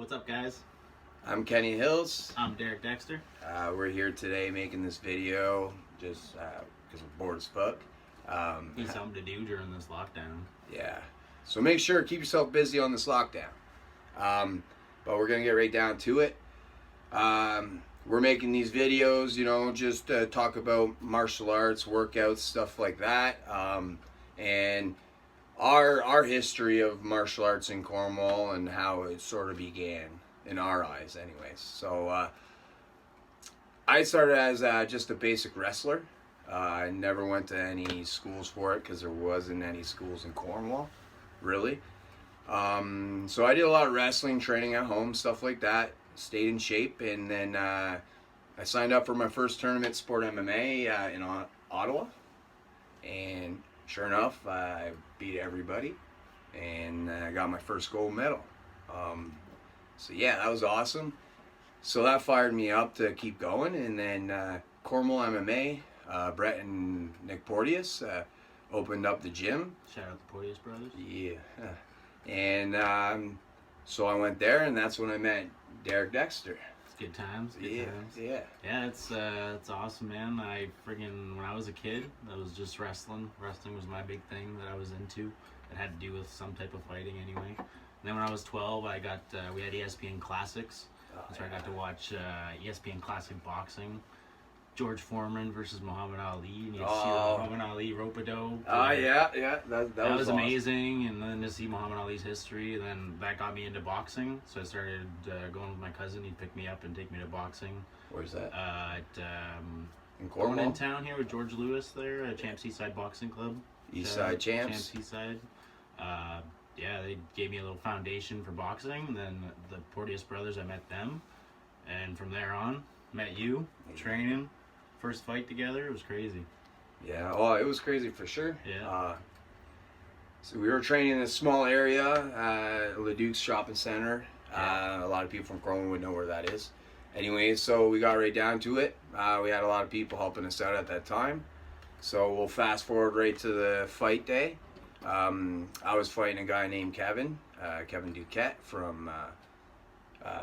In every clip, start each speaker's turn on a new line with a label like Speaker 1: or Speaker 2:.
Speaker 1: what's up, guys?
Speaker 2: I'm Kenny Hills.
Speaker 1: I'm Derek Dexter.
Speaker 2: We're here today making this video just because we're bored as fuck.
Speaker 1: Need something to do during this lockdown.
Speaker 2: Yeah. So make sure keep yourself busy on this lockdown. But we're gonna get right down to it. We're making these videos, just to talk about martial arts, workouts, stuff like that, and our history of martial arts in Cornwall and how it sort of began in our eyes, anyways. So I started as just a basic wrestler. I never went to any schools for it because there wasn't any schools in Cornwall, really. So I did a lot of wrestling, training at home, stuff like that. Stayed in shape, and then I signed up for my first tournament, Sport MMA, in Ottawa. And sure enough, I beat everybody, and I got my first gold medal. So yeah, that was awesome. So that fired me up to keep going, and then Cornwall MMA, Brett and Nick Porteous opened up the gym.
Speaker 1: Shout out the Porteous brothers.
Speaker 2: Yeah. And so I went there, and that's when I met Derek Dexter.
Speaker 1: It's good times. Good times.
Speaker 2: Yeah.
Speaker 1: Yeah, it's awesome, man. When I was a kid, I was just wrestling. Wrestling was my big thing that I was into. It had to do with some type of fighting, anyway. And then when I was 12, we had ESPN Classics. I got to watch ESPN Classic boxing. George Foreman versus Muhammad Ali. And you see Muhammad Ali rope-a-dope.
Speaker 2: Yeah. That was
Speaker 1: was
Speaker 2: awesome.
Speaker 1: Amazing. And then to see Muhammad Ali's history, and then that got me into boxing. So I started going with my cousin. He'd pick me up and take me to boxing.
Speaker 2: Where's that?
Speaker 1: In
Speaker 2: Cornwall?
Speaker 1: Going in town here with George Lewis there at Champs Eastside Boxing Club.
Speaker 2: Eastside Champs?
Speaker 1: Champs Eastside. Yeah, they gave me a little foundation for boxing. And then the Porteous brothers, I met them. And from there on, met you, training. First fight together, it was crazy.
Speaker 2: Yeah, well, it was crazy for sure.
Speaker 1: Yeah.
Speaker 2: So we were training in a small area, Leduc's Shopping Center.
Speaker 1: Yeah.
Speaker 2: A lot of people from Cornwall would know where that is. Anyway, so we got right down to it. We had a lot of people helping us out at that time. So we'll fast forward right to the fight day. I was fighting a guy named Kevin Duquette from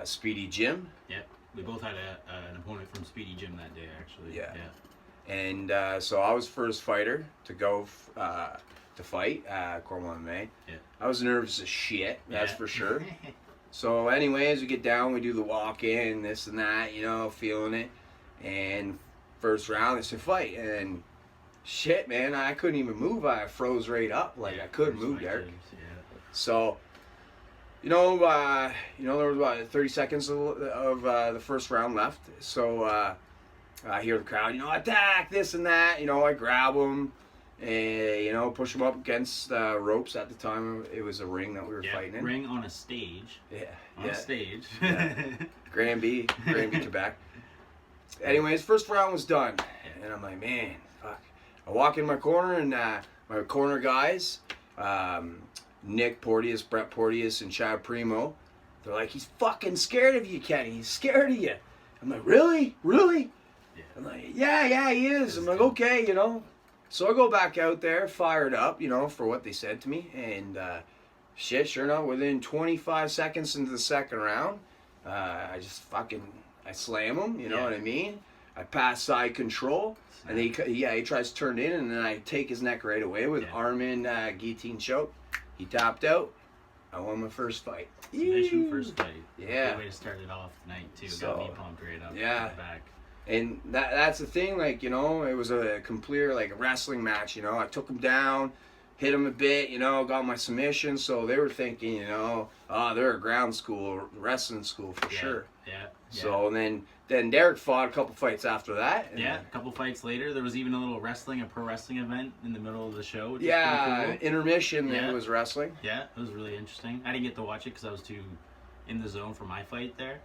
Speaker 2: Speedy Gym.
Speaker 1: Yeah. We both had an opponent from Speedy Gym that day, actually.
Speaker 2: Yeah. And so I was first fighter to go to fight Cornwall MMA.
Speaker 1: Yeah.
Speaker 2: I was nervous as shit, that's for sure. So anyway, as we get down, we do the walk-in, this and that, feeling it. And first round, it's a fight. And shit, man, I couldn't even move. I froze right up. I couldn't move, Derek.
Speaker 1: Yeah.
Speaker 2: So... there was about 30 seconds of the first round left. So I hear the crowd, attack, this and that. I grab them and, push them up against ropes. At the time, it was a ring that we were fighting in.
Speaker 1: Ring on a stage.
Speaker 2: Yeah.
Speaker 1: On a stage.
Speaker 2: Yeah. Granby, Quebec. Anyways, first round was done. And I'm like, man, fuck. I walk in my corner, and my corner guys... Nick Porteous, Brett Porteous, and Chad Primo. They're like, he's fucking scared of you, Kenny. He's scared of you. I'm like, really? Really?
Speaker 1: Yeah.
Speaker 2: I'm like, yeah, he is. I'm like, okay, So I go back out there, fired up, for what they said to me. And sure enough, within 25 seconds into the second round, I slam him, you know what I mean? I pass side control. And he tries to turn in, and then I take his neck right away with arm in guillotine choke. He tapped out. I won my first fight.
Speaker 1: Submission first fight.
Speaker 2: Yeah.
Speaker 1: Good way to start it off tonight, too.
Speaker 2: So,
Speaker 1: got me pumped right up.
Speaker 2: Yeah.
Speaker 1: Back.
Speaker 2: And that's the thing, it was a complete, a wrestling match, I took him down, hit him a bit, got my submission, so they were thinking, they're a ground school, wrestling school for sure.
Speaker 1: Yeah.
Speaker 2: So then Derek fought a couple fights after that.
Speaker 1: A couple fights later, there was even a little a pro wrestling event in the middle of the show. Which
Speaker 2: was pretty cool. Intermission,
Speaker 1: it
Speaker 2: was wrestling.
Speaker 1: Yeah, it was really interesting. I didn't get to watch it because I was too in the zone for my fight there.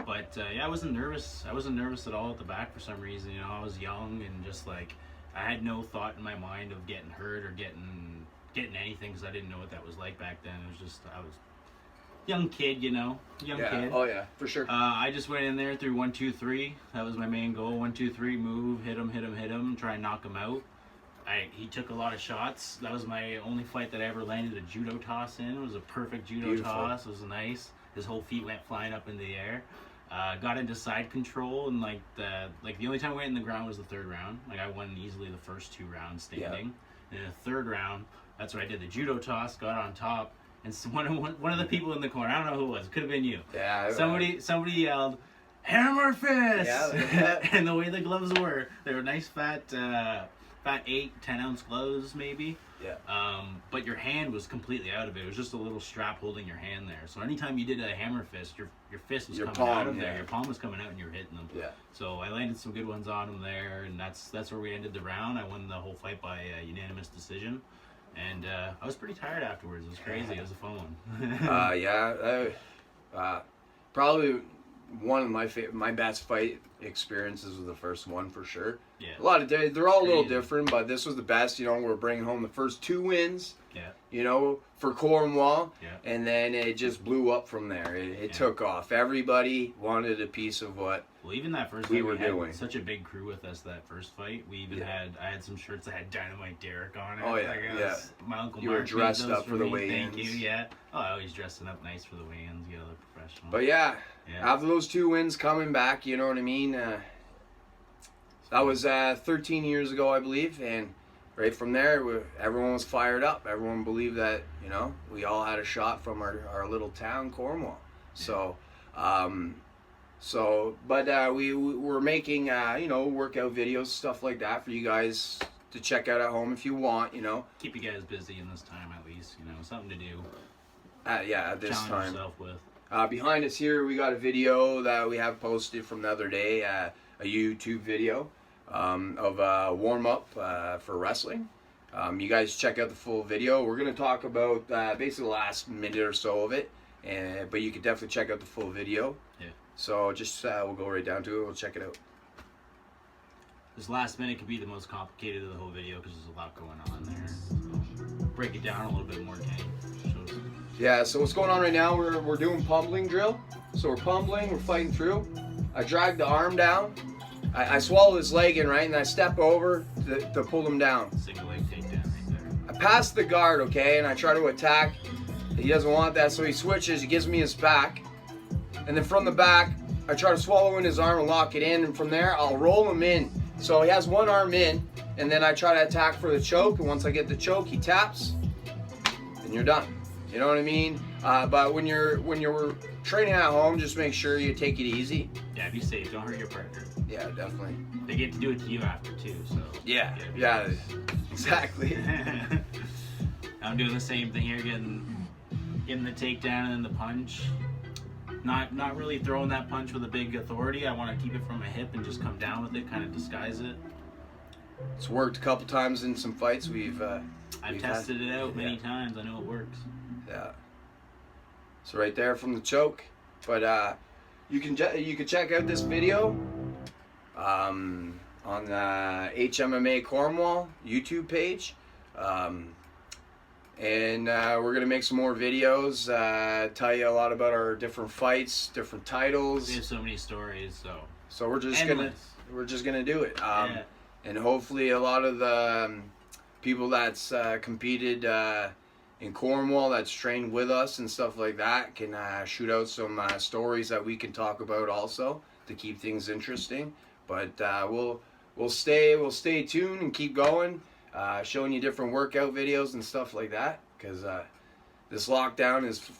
Speaker 1: But I wasn't nervous. I wasn't nervous at all at the back for some reason. I was young and just I had no thought in my mind of getting hurt or getting anything because I didn't know what that was like back then. It was just I was young kid, kid.
Speaker 2: Oh yeah, for sure.
Speaker 1: I just went in there through 1, 2, 3. That was my main goal. 1, 2, 3, move, hit him, try and knock him out. He took a lot of shots. That was my only fight that I ever landed a judo toss in. It was a perfect judo toss. It was nice. his whole feet went flying up in the air. Got into side control, and like the only time I went in the ground was the third round. Like I won easily the first 2 rounds standing. And in the third round, that's what I did the judo toss, got on top, and one of the people in the corner, I don't know who it was, could have been you.
Speaker 2: Yeah.
Speaker 1: Somebody yelled, "Hammer fist!"
Speaker 2: Yeah.
Speaker 1: And the way the gloves were, they were nice fat 8-10 ounce gloves maybe.
Speaker 2: Yeah.
Speaker 1: But your hand was completely out of it. It was just a little strap holding your hand there. So anytime you did a hammer fist, your fist was coming out of there. Your palm was coming out and you were hitting them.
Speaker 2: Yeah.
Speaker 1: So I landed some good ones on him there, and that's where we ended the round. I won the whole fight by unanimous decision. And I was pretty tired afterwards. It was crazy. It was a fun one.
Speaker 2: Probably one of my best fight experiences was the first one for sure.
Speaker 1: Yeah.
Speaker 2: A lot of they're all a little different, but this was the best. You know, we're bringing home the first 2 wins.
Speaker 1: Yeah.
Speaker 2: You know, for Cornwall.
Speaker 1: Yeah.
Speaker 2: And then it just blew up from there. It took off. Everybody wanted a piece of what.
Speaker 1: Well, even that first
Speaker 2: we
Speaker 1: fight,
Speaker 2: were
Speaker 1: had
Speaker 2: doing.
Speaker 1: Such a big crew with us that first fight. We even I had some shirts that had Dynamite Derek on it.
Speaker 2: Oh yeah,
Speaker 1: like, my uncle
Speaker 2: you
Speaker 1: Mark
Speaker 2: were dressed
Speaker 1: made those
Speaker 2: up for the
Speaker 1: me.
Speaker 2: weigh-ins.
Speaker 1: Thank you. Yeah. Oh, I always dressing up nice for the weigh-ins. You gotta look professional.
Speaker 2: But after those 2 wins coming back, you know what I mean. That was 13 years ago, I believe, and right from there, everyone was fired up. Everyone believed that, you know, we all had a shot from our little town, Cornwall. So, we were making, you know, workout videos, stuff like that for you guys to check out at home if you want, you know.
Speaker 1: Keep you guys busy in this time at least, you know, something to do.
Speaker 2: At this
Speaker 1: Challenge
Speaker 2: time.
Speaker 1: yourself with.
Speaker 2: Behind us here, we got a video that we have posted from the other day, a YouTube video of a warm-up for wrestling. You guys check out the full video. We're going to talk about basically the last minute or so of it, but you can definitely check out the full video.
Speaker 1: Yeah.
Speaker 2: So just we'll go right down to it. We'll check it out.
Speaker 1: This last minute could be the most complicated of the whole video because there's a lot going on there. So break it down a little bit more, Kenny.
Speaker 2: Yeah, so what's going on right now, we're doing pummeling drill. So we're pummeling, we're fighting through. I drag the arm down. I swallow his leg in, right, and I step over to pull him down.
Speaker 1: Single leg takedown right there.
Speaker 2: I pass the guard, okay, and I try to attack. He doesn't want that, so he switches. He gives me his back. And then from the back, I try to swallow in his arm and lock it in. And from there, I'll roll him in. So he has one arm in, and then I try to attack for the choke. And once I get the choke, he taps, and you're done. You know what I mean? But when you're training at home, just make sure you take it easy.
Speaker 1: Yeah, be safe. Don't hurt your partner.
Speaker 2: Yeah, definitely.
Speaker 1: They get to do it to you after too, so.
Speaker 2: Yeah, exactly.
Speaker 1: I'm doing the same thing here, getting the takedown and then the punch. Not really throwing that punch with a big authority. I want to keep it from my hip and just come down with it, kind of disguise it.
Speaker 2: It's worked a couple times in some fights
Speaker 1: I've tested it out many times. I know it works.
Speaker 2: Yeah. So right there from the choke, but you can check out this video on the HMMA Cornwall YouTube page, and we're gonna make some more videos, tell you a lot about our different fights, different titles.
Speaker 1: We have so many stories,
Speaker 2: so we're just gonna do it,
Speaker 1: yeah.
Speaker 2: and hopefully a lot of the people that's competed in Cornwall, that's trained with us and stuff like that, can shoot out some stories that we can talk about also to keep things interesting. But we'll stay tuned and keep going, showing you different workout videos and stuff like that, because this lockdown is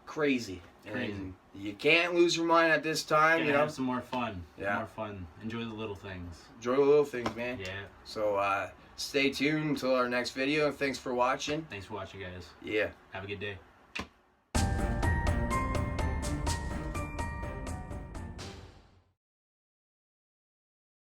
Speaker 2: crazy. And you can't lose your mind at this time. You know,
Speaker 1: have some more fun.
Speaker 2: Yeah.
Speaker 1: More fun. Enjoy the little things.
Speaker 2: Enjoy the little things, man.
Speaker 1: Yeah.
Speaker 2: So stay tuned until our next video, and thanks for watching.
Speaker 1: Thanks for watching, guys.
Speaker 2: Yeah.
Speaker 1: Have a good day.